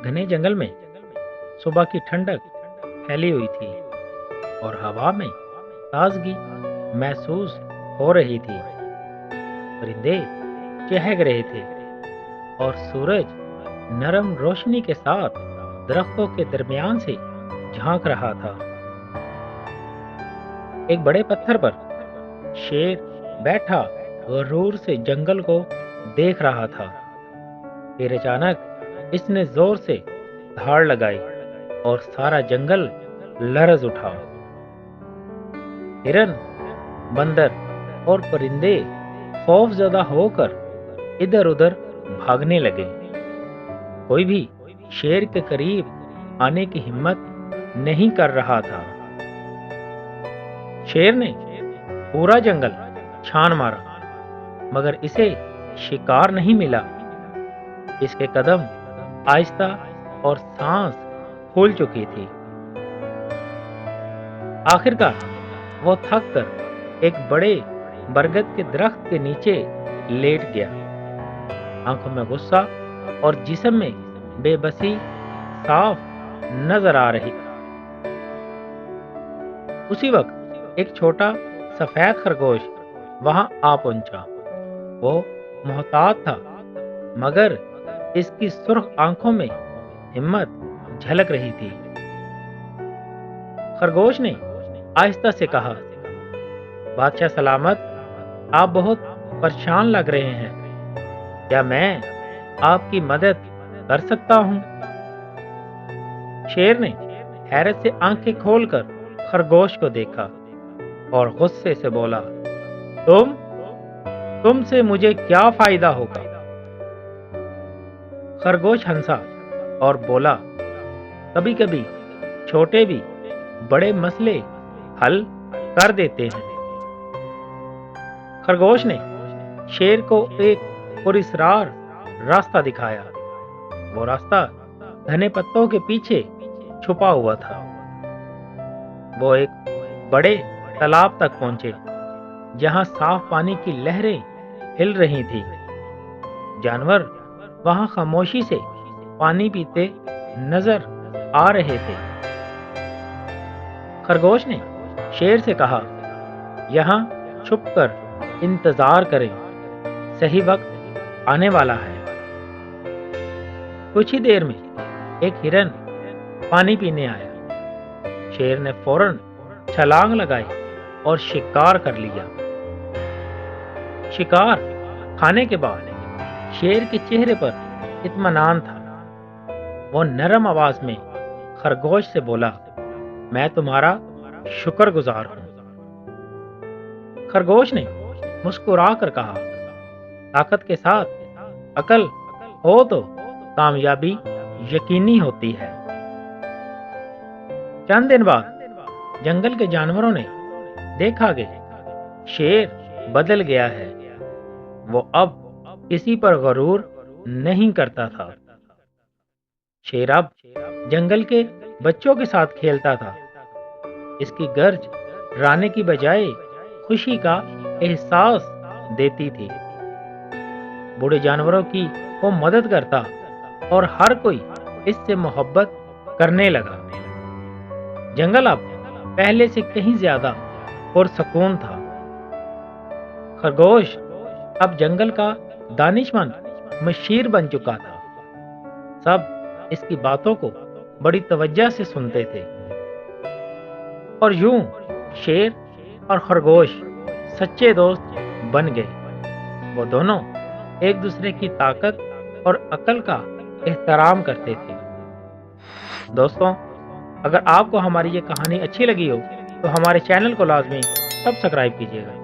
घने जंगल में सुबह की ठंडक फैली हुई थी और हवा में ताजगी महसूस हो रही थी। परिंदे चहक रहे थे और सूरज नरम रोशनी के साथ दरख्तों के दरमियान से झांक रहा था। एक बड़े पत्थर पर शेर बैठा गरूर से जंगल को देख रहा था। फिर अचानक इसने जोर से धाड़ लगाई और सारा जंगल लरज उठा। हिरन, बंदर और परिंदे खौफजदा होकर इधर-उधर भागने लगे। कोई भी शेर के करीब आने की हिम्मत नहीं कर रहा था। शेर ने पूरा जंगल छान मारा, मगर इसे शिकार नहीं मिला। इसके कदम आहिस्ता और सांस फूल चुकी थी। आखिरकार वो थक कर एक बड़े बरगद के दरख्त के नीचे लेट गया। आंखों में गुस्सा और जिस्म में बेबसी साफ नजर आ रही। उसी वक्त एक छोटा सफेद खरगोश वहां आ पहुंचा। वो मोहतात था, मगर इसकी सुर्ख आंखों में हिम्मत झलक रही थी। खरगोश ने आहिस्ता से कहा, बादशाह सलामत, आप बहुत परेशान लग रहे हैं। क्या मैं आपकी मदद कर सकता हूं? शेर ने हैरत से आंखें खोलकर खरगोश को देखा और गुस्से से बोला, तुमसे मुझे क्या फायदा होगा? खरगोश हंसा और बोला, कभी कभी छोटे भी बड़े मसले हल कर देते हैं। खरगोश ने शेर को एक पुरस्कार रास्ता दिखाया। वो रास्ता घने पत्तों के पीछे छुपा हुआ था। वो एक बड़े तालाब तक पहुंचे, जहां साफ पानी की लहरें हिल रही थी। जानवर वहां खामोशी से पानी पीते नजर आ रहे थे। खरगोश ने शेर से कहा, यहां छुपकर इंतजार करें, सही वक्त आने वाला है। कुछ ही देर में एक हिरन पानी पीने आया। शेर ने फौरन छलांग लगाई और शिकार कर लिया। शिकार खाने के बाद शेर के चेहरे पर इत्मीनान था। वो नरम आवाज में खरगोश से बोला, मैं तुम्हारा शुक्रगुजार हूं। खरगोश ने मुस्कुरा कर कहा, ताकत के साथ अकल हो तो कामयाबी यकीनी होती है। चंद दिन बाद जंगल के जानवरों ने देखा कि शेर बदल गया है। वो अब किसी पर गरूर नहीं करता था। शेर अब जंगल के बच्चों के साथ खेलता था। इसकी गर्ज डराने की बजाय खुशी का एहसास देती थी। बूढ़े जानवरों की वो मदद करता और हर कोई इससे मोहब्बत करने लगा। जंगल अब पहले से कहीं ज्यादा पुरसकून था। खरगोश अब जंगल का दानिशमंद मशीर बन चुका था। सब इसकी बातों को बड़ी तवज्जो से सुनते थे और यूं शेर और खरगोश सच्चे दोस्त बन गए। वो दोनों एक दूसरे की ताकत और अकल का एहतराम करते थे। दोस्तों, अगर आपको हमारी ये कहानी अच्छी लगी हो तो हमारे चैनल को लाजमी सब्सक्राइब कीजिएगा।